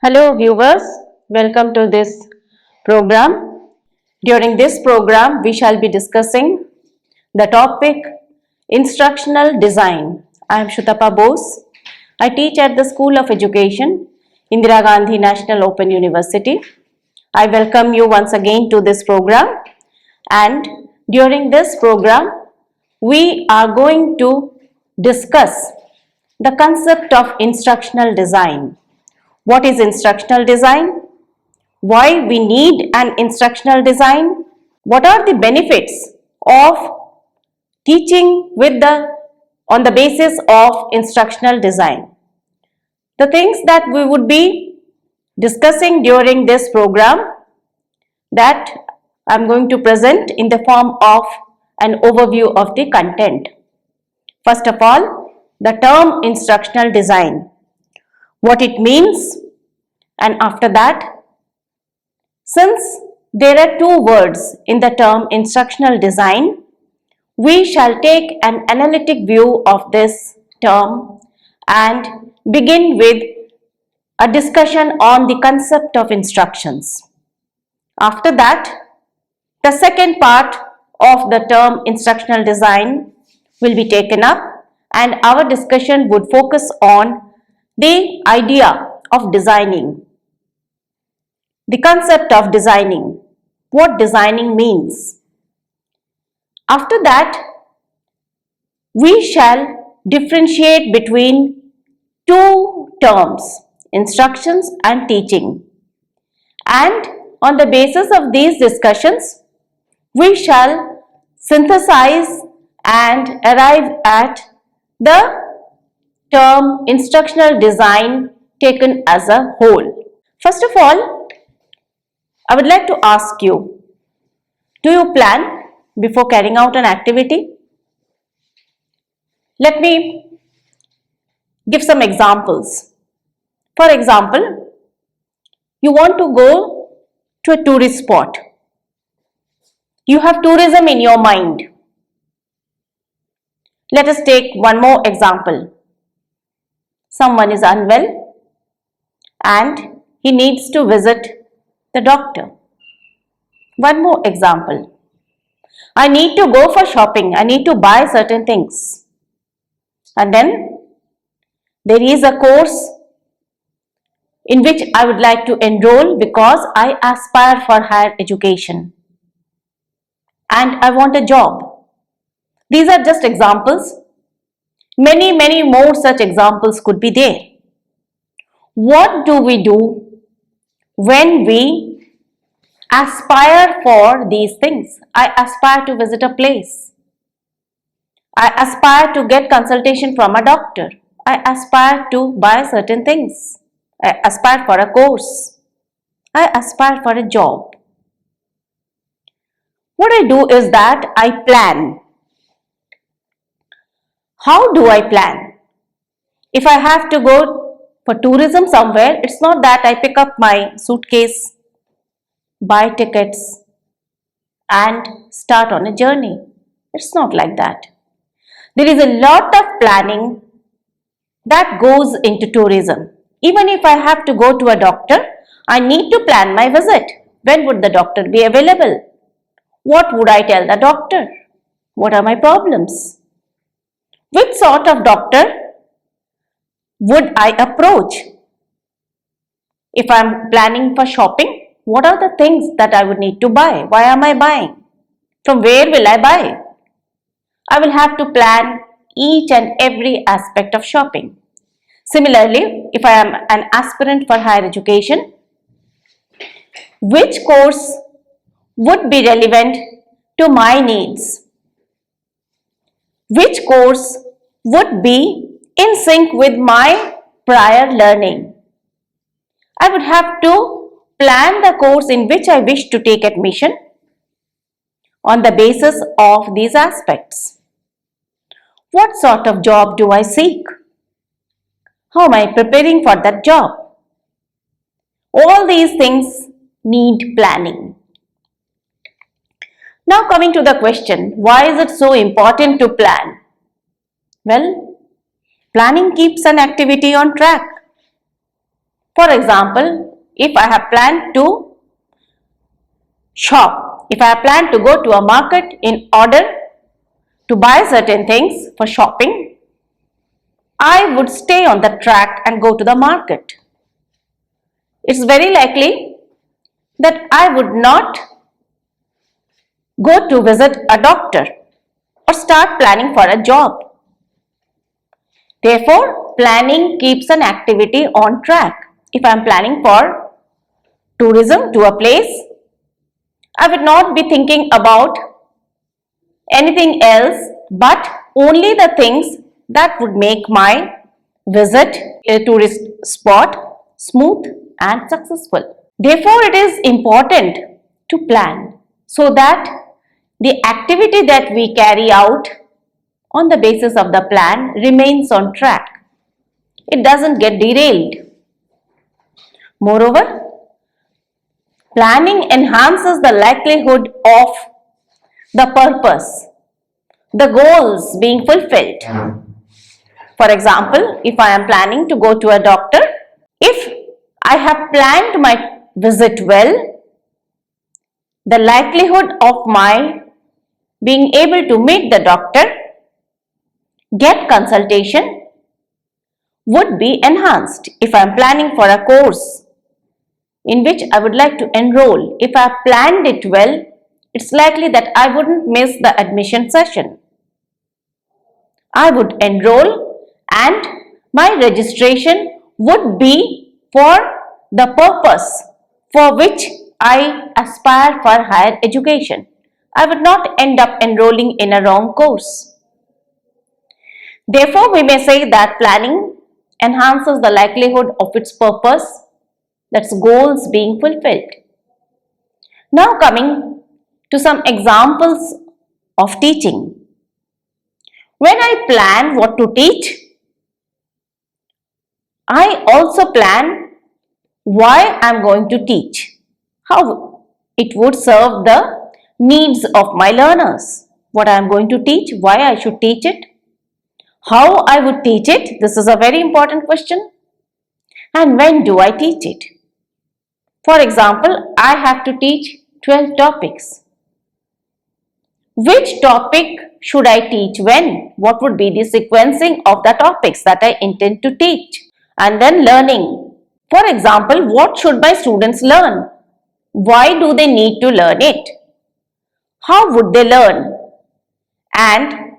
Hello viewers, welcome to this program. During this program, we shall be discussing the topic Instructional Design. I am Shutapa Bose. I teach at the School of Education, Indira Gandhi National Open University. I welcome you once again to this program, and during this program, we are going to discuss the concept of instructional design. What is instructional design? Why we need an instructional design? What are the benefits of teaching on the basis of instructional design? The things that we would be discussing during this program that I am going to present in the form of an overview of the content. First of all, the term instructional design, what it means, and after that, since there are two words in the term instructional design, we shall take an analytic view of this term and begin with a discussion on the concept of instructions. After that, the second part of the term instructional design will be taken up, and our discussion would focus on the idea of designing, the concept of designing, what designing means. After that, we shall differentiate between two terms, instructions and teaching. And on the basis of these discussions, we shall synthesize and arrive at the term instructional design taken as a whole. First of all, I would like to ask you, do you plan before carrying out an activity? Let me give some examples. For example, you want to go to a tourist spot. You have tourism in your mind. Let us take one more example. Someone is unwell and he needs to visit the doctor. One more example. I need to go for shopping. I need to buy certain things. And then there is a course in which I would like to enroll because I aspire for higher education and I want a job. These are just examples. Many more such examples could be there. What do we do when we aspire for these things? I aspire to visit a place. I aspire to get consultation from a doctor. I aspire to buy certain things. I aspire for a course. I aspire for a job. What I do is that I plan. How do I plan? If I have to go for tourism somewhere, it's not that I pick up my suitcase, buy tickets and start on a journey. It's not like that. There is a lot of planning that goes into tourism. Even if I have to go to a doctor, I need to plan my visit. When would the doctor be available? What would I tell the doctor? What are my problems? Which sort of doctor would I approach? If I am planning for shopping, what are the things that I would need to buy? Why am I buying? From where will I buy? I will have to plan each and every aspect of shopping. Similarly, if I am an aspirant for higher education, which course would be relevant to my needs? Which course would be in sync with my prior learning? I would have to plan the course in which I wish to take admission on the basis of these aspects. What sort of job do I seek? How am I preparing for that job? All these things need planning. Now coming to the question, why is it so important to plan? Well, planning keeps an activity on track. For example, if I have planned to shop, if I have planned to go to a market in order to buy certain things for shopping, I would stay on the track and go to the market. It's very likely that I would not go to visit a doctor or start planning for a job. Therefore, planning keeps an activity on track. If I am planning for tourism to a place, I would not be thinking about anything else but only the things that would make my visit a tourist spot smooth and successful. Therefore, it is important to plan so that the activity that we carry out on the basis of the plan remains on track. It doesn't get derailed. Moreover, planning enhances the likelihood of the purpose, the goals being fulfilled. For example, if I am planning to go to a doctor, if I have planned my visit well, the likelihood of my being able to meet the doctor, get consultation would be enhanced. If I am planning for a course in which I would like to enroll, if I have planned it well, it's likely that I wouldn't miss the admission session. I would enroll and my registration would be for the purpose for which I aspire for higher education. I would not end up enrolling in a wrong course. Therefore, we may say that planning enhances the likelihood of its purpose, that's goals being fulfilled. Now coming to some examples of teaching. When I plan what to teach, I also plan why I am going to teach, how it would serve the needs of my learners, what I am going to teach, why I should teach it, how I would teach it, this is a very important question, and when do I teach it. For example, I have to teach 12 topics. Which topic should I teach when? What would be the sequencing of the topics that I intend to teach? And then learning. For example, what should my students learn? Why do they need to learn it? How would they learn? And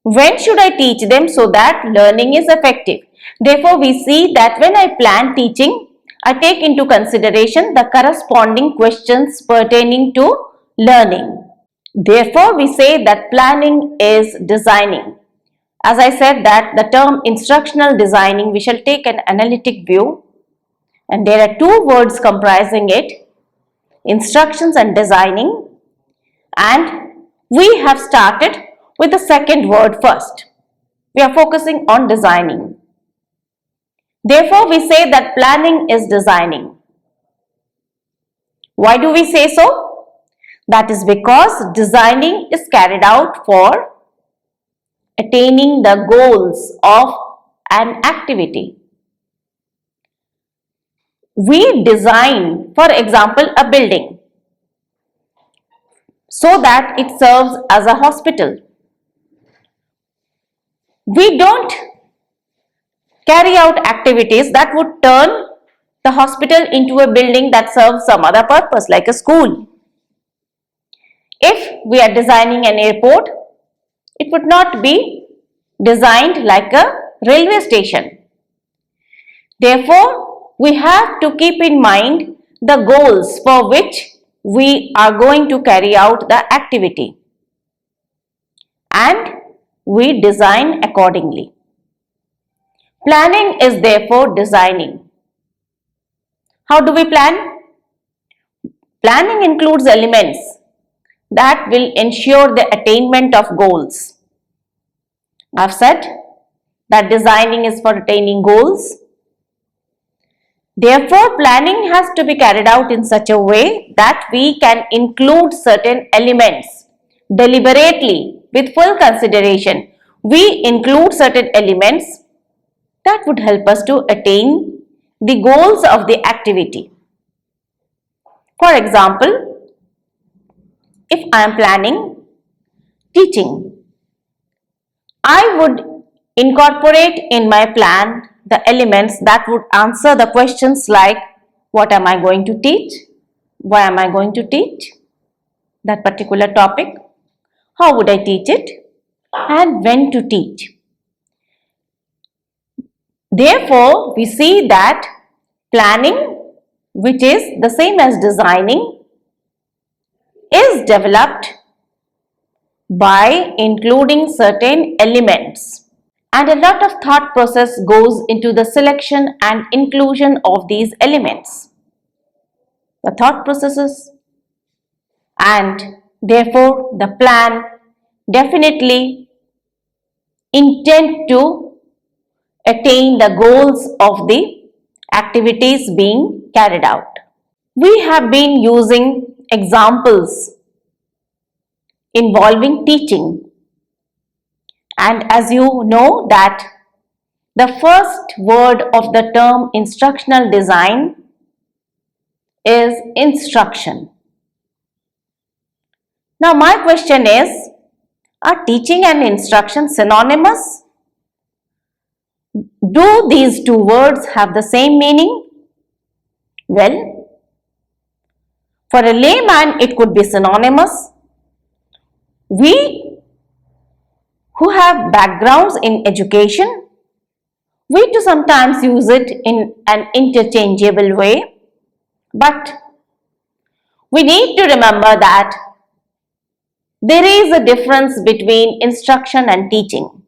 when should I teach them so that learning is effective? Therefore, we see that when I plan teaching, I take into consideration the corresponding questions pertaining to learning. Therefore, we say that planning is designing. As I said that the term instructional designing, we shall take an analytic view, and there are two words comprising it, instructions and designing, and we have started with the second word first. We are focusing on designing. Therefore, we say that planning is designing. Why do we say so? That is because designing is carried out for attaining the goals of an activity. We design, for example, a building so that it serves as a hospital. We don't carry out activities that would turn the hospital into a building that serves some other purpose like a school. If we are designing an airport, it would not be designed like a railway station. Therefore, we have to keep in mind the goals for which we are going to carry out the activity, and we design accordingly. Planning is therefore designing. How do we plan? Planning includes elements that will ensure the attainment of goals. I've said that designing is for attaining goals. Therefore, planning has to be carried out in such a way that we can include certain elements deliberately with full consideration. We include certain elements that would help us to attain the goals of the activity. For example, if I am planning teaching, I would incorporate in my plan the elements that would answer the questions like what am I going to teach, why am I going to teach that particular topic, how would I teach it, and when to teach. Therefore, we see that planning, which is the same as designing, is developed by including certain elements, and a lot of thought process goes into the selection and inclusion of these elements. The thought processes, and therefore the plan definitely intend to attain the goals of the activities being carried out. We have been using examples involving teaching, and as you know that the first word of the term instructional design is instruction. Now my question is, are teaching and instruction synonymous? Do these two words have the same meaning? Well, for a layman it could be synonymous. We who have backgrounds in education, we too sometimes use it in an interchangeable way, but we need to remember that there is a difference between instruction and teaching.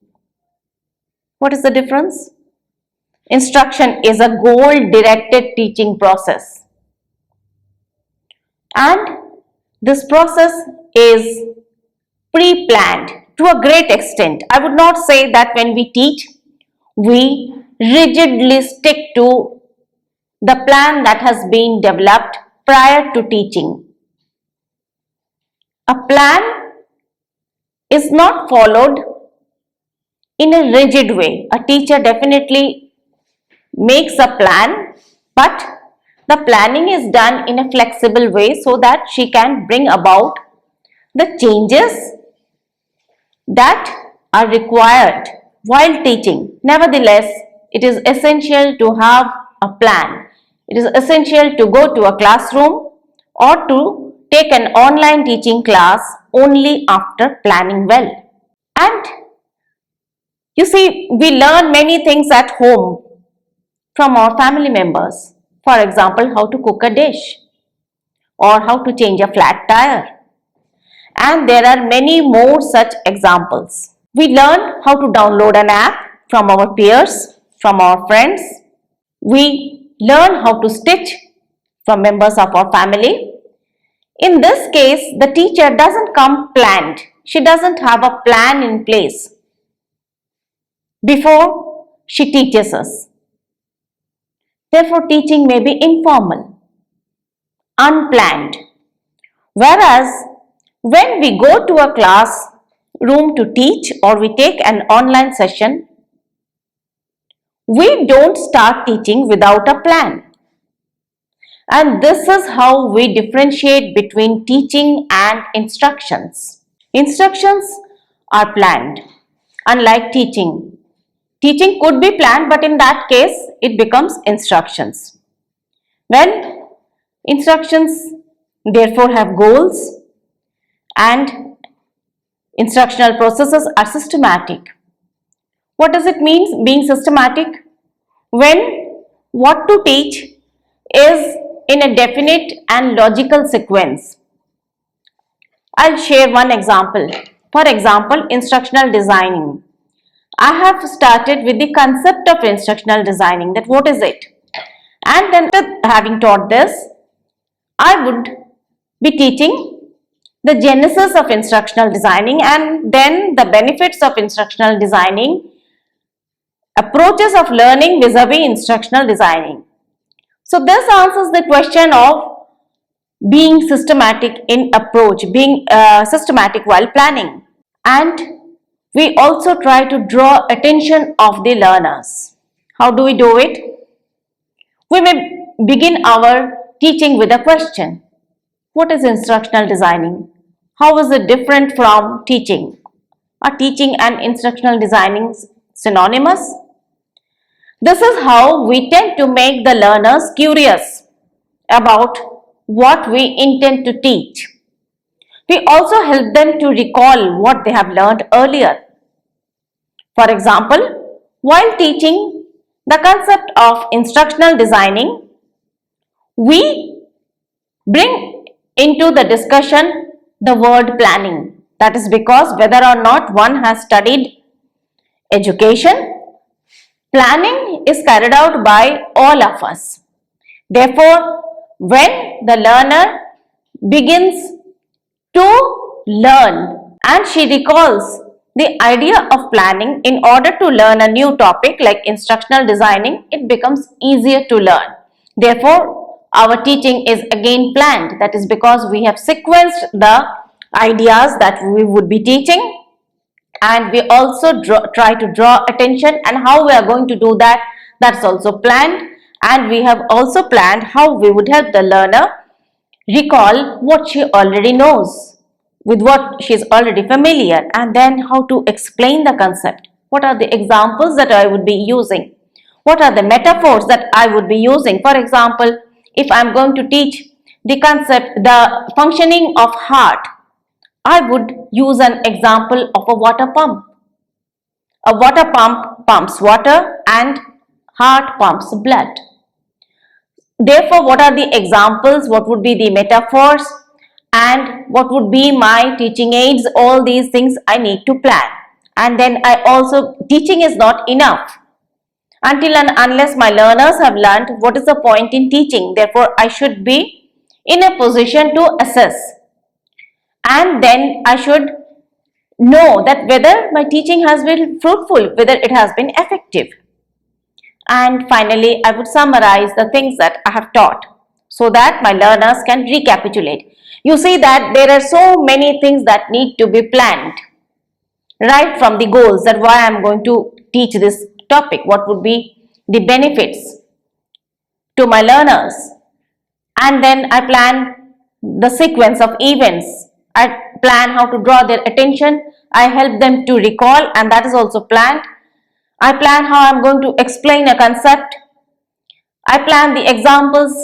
What is the difference? Instruction is a goal-directed teaching process, and this process is pre-planned to a great extent. I would not say that when we teach, we rigidly stick to the plan that has been developed prior to teaching. A plan is not followed in a rigid way. A teacher definitely makes a plan, but the planning is done in a flexible way so that she can bring about the changes that are required while teaching. Nevertheless, it is essential to have a plan. It is essential to go to a classroom or to take an online teaching class only after planning well. And you see, we learn many things at home from our family members. For example, how to cook a dish or how to change a flat tire. And there are many more such examples. We learn how to download an app from our peers, from our friends. We learn how to stitch from members of our family. In this case, the teacher doesn't come planned. She doesn't have a plan in place before she teaches us. Therefore, teaching may be informal, unplanned. Whereas, when we go to a class room to teach or we take an online session, we don't start teaching without a plan. And this is how we differentiate between teaching and instructions. Instructions are planned, unlike teaching. Teaching could be planned, but in that case, it becomes instructions. Well, instructions therefore have goals, and instructional processes are systematic. What does it mean being systematic? When what to teach is in a definite and logical sequence. I'll share one example. For example, instructional designing. I have started with the concept of instructional designing, that what is it? And then having taught this, I would be teaching the genesis of instructional designing and then the benefits of instructional designing, approaches of learning vis-a-vis instructional designing. So this answers the question of being systematic in approach, being systematic while planning. And we also try to draw attention of the learners. How do we do it? We may begin our teaching with a question. What is instructional designing? How is it different from teaching? Are teaching and instructional designing synonymous? This is how we tend to make the learners curious about what we intend to teach. We also help them to recall what they have learned earlier. For example, while teaching the concept of instructional designing, we bring into the discussion the word planning. That is because whether or not one has studied education, planning is carried out by all of us. Therefore, when the learner begins to learn and she recalls the idea of planning in order to learn a new topic like instructional designing, it becomes easier to learn. Therefore, our teaching is again planned. That is because we have sequenced the ideas that we would be teaching, and we also try to draw attention, and how we are going to do that, that's also planned. And we have also planned how we would help the learner recall what she already knows, with what she is already familiar, and then how to explain the concept. What are the examples that I would be using? What are the metaphors that I would be using? For example, if I am going to teach the concept, the functioning of heart, I would use an example of a water pump. A water pump pumps water and heart pumps blood. Therefore, what are the examples? What would be the metaphors? And what would be my teaching aids? All these things I need to plan. And then teaching is not enough. Until and unless my learners have learned what is the point in teaching. Therefore, I should be in a position to assess. And then I should know that whether my teaching has been fruitful, whether it has been effective. And finally, I would summarize the things that I have taught so that my learners can recapitulate. You see that there are so many things that need to be planned, right from the goals, that why I am going to teach this topic, what would be the benefits to my learners, and then I plan the sequence of events. I plan how to draw their attention. I help them to recall, and that is also planned. I plan how I am going to explain a concept. I plan the examples.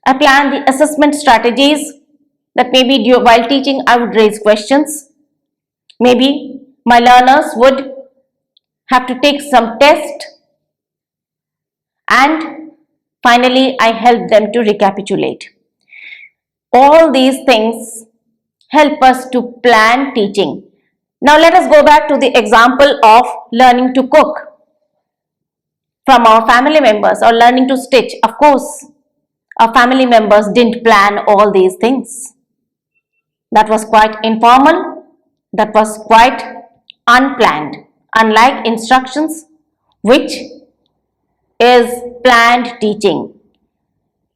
I plan the assessment strategies, that maybe while teaching I would raise questions. Maybe my learners would have to take some test. And finally, I help them to recapitulate. All these things help us to plan teaching. Now let us go back to the example of learning to cook from our family members, or learning to stitch. Of course, our family members didn't plan all these things. That was quite informal. That was quite unplanned, unlike instructions, which is planned teaching.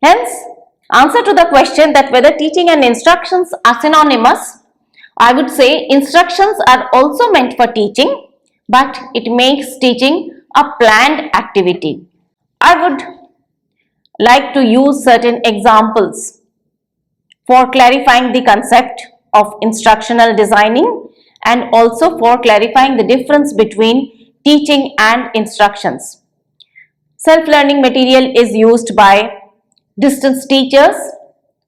Hence, answer to the question that whether teaching and instructions are synonymous, I would say instructions are also meant for teaching, but it makes teaching a planned activity. I would like to use certain examples for clarifying the concept of instructional designing, and also for clarifying the difference between teaching and instructions. Self-learning material is used by distance teachers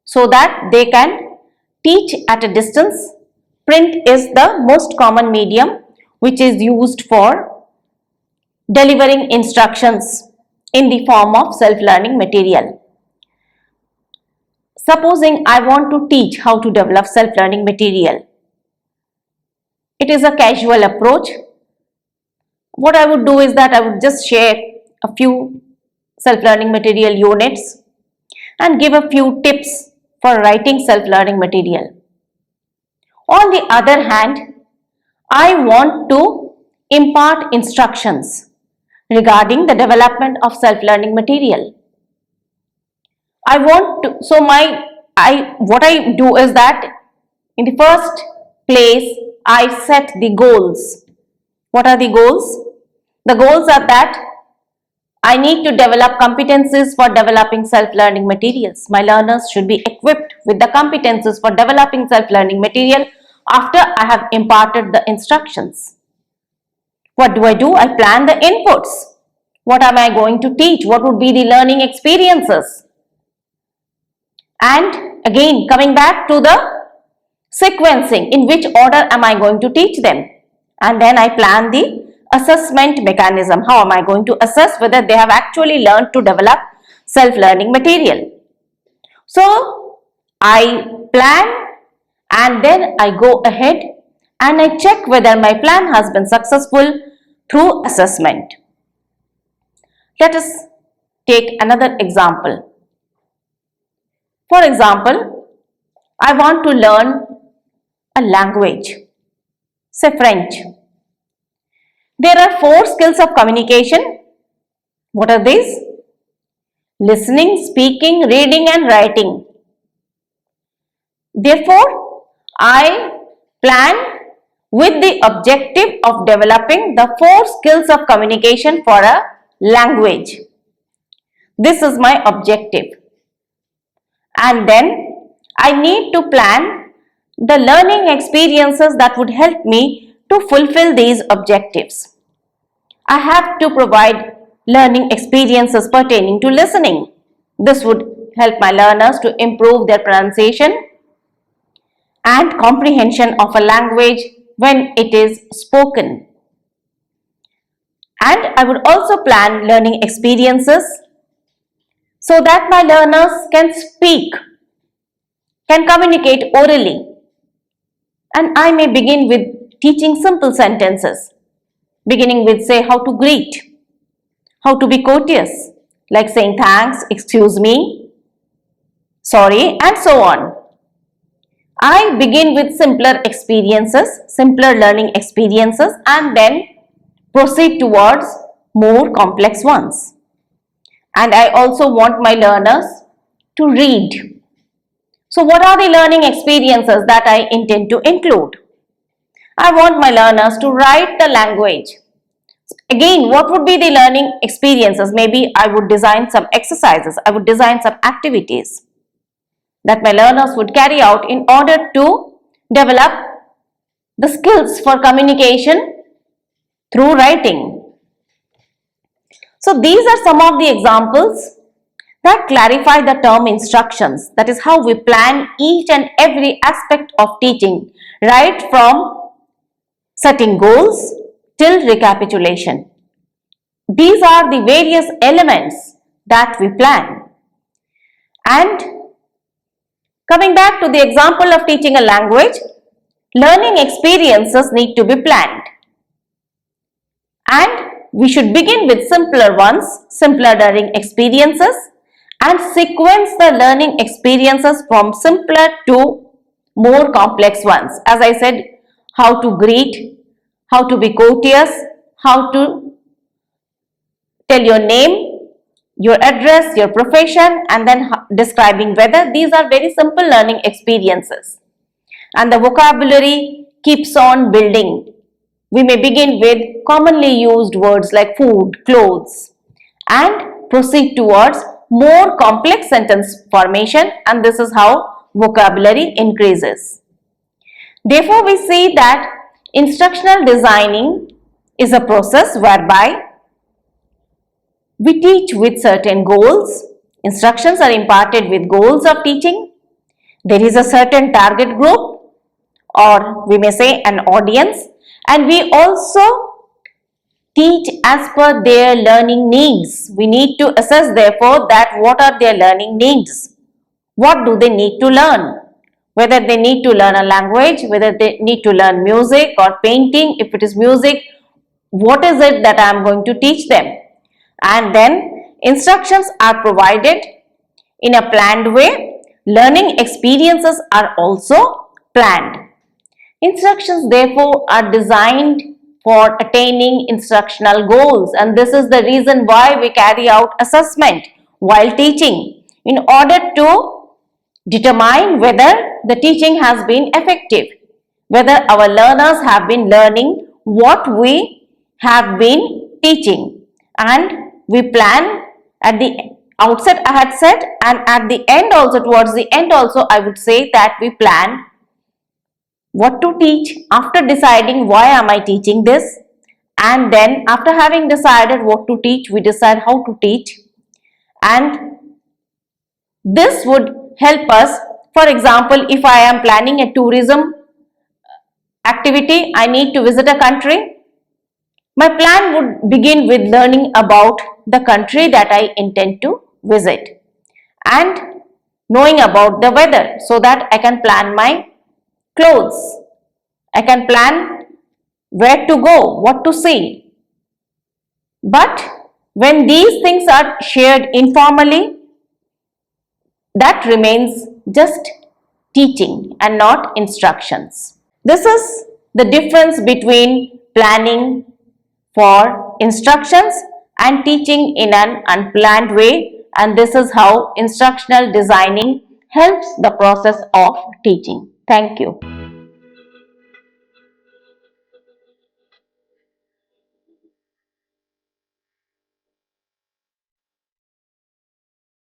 so that they can teach at a distance. Print is the most common medium which is used for delivering instructions in the form of self-learning material. Supposing I want to teach how to develop self-learning material. It is a casual approach. What I would do is that I would just share a few self-learning material units and give a few tips for writing self-learning material. On the other hand, I want to impart instructions regarding the development of self-learning material. What I do is that in the first place, I set the goals. What are the goals? The goals are that I need to develop competencies for developing self-learning materials. My learners should be equipped with the competencies for developing self-learning material after I have imparted the instructions. What do? I plan the inputs. What am I going to teach? What would be the learning experiences? And again, coming back to the sequencing, in which order am I going to teach them? And then I plan the assessment mechanism. How am I going to assess whether they have actually learned to develop self-learning material? So I plan and then I go ahead and I check whether my plan has been successful through assessment. Let us take another example. For example, I want to learn a language, say French. There are 4 skills of communication. What are these? Listening, speaking, reading and writing. Therefore, I plan with the objective of developing the 4 skills of communication for a language. This is my objective. And then I need to plan the learning experiences that would help me to fulfill these objectives. I have to provide learning experiences pertaining to listening. This would help my learners to improve their pronunciation and comprehension of a language when it is spoken. And I would also plan learning experiences so that my learners can speak, can communicate orally. And I may begin with teaching simple sentences, beginning with say how to greet, how to be courteous, like saying thanks, excuse me, sorry, and so on. I begin with simpler experiences, simpler learning experiences, and then proceed towards more complex ones. And I also want my learners to read. So what are the learning experiences that I intend to include? I want my learners to write the language. Again, what would be the learning experiences? Maybe I would design some exercises, I would design some activities that my learners would carry out in order to develop the skills for communication through writing. So these are some of the examples that clarify the term instructions. That is how we plan each and every aspect of teaching, right from setting goals till recapitulation. These are the various elements that we plan. And coming back to the example of teaching a language, learning experiences need to be planned. And we should begin with simpler ones, simpler learning experiences, and sequence the learning experiences from simpler to more complex ones. As I said, how to greet, how to be courteous, how to tell your name, your address, your profession, and then describing weather. These are very simple learning experiences. And the vocabulary keeps on building. We may begin with commonly used words like food, clothes, and proceed towards more complex sentence formation, and this is how vocabulary increases. Therefore, we see that instructional designing is a process whereby we teach with certain goals. Instructions are imparted with goals of teaching. There is a certain target group, or we may say an audience, and we also teach as per their learning needs. We need to assess therefore that what are their learning needs. What do they need to learn? Whether they need to learn a language, whether they need to learn music or painting. If it is music, what is it that I am going to teach them? And then instructions are provided in a planned way. Learning experiences are also planned. Instructions therefore are designed for attaining instructional goals, and this is the reason why we carry out assessment while teaching in order to determine whether the teaching has been effective, whether our learners have been learning what we have been teaching, and we plan at the outset, I had said, and at the end also, towards the end also, I would say that we plan what to teach after deciding why am I teaching this, and then after having decided what to teach, we decide how to teach, and this would help us. For example, if I am planning a tourism activity, I need to visit a country, my plan would begin with learning about the country that I intend to visit and knowing about the weather so that I can plan my clothes. I can plan where to go, what to see. But when these things are shared informally, that remains just teaching and not instructions. This is the difference between planning for instructions and teaching in an unplanned way, and this is how instructional designing helps the process of teaching. Thank you.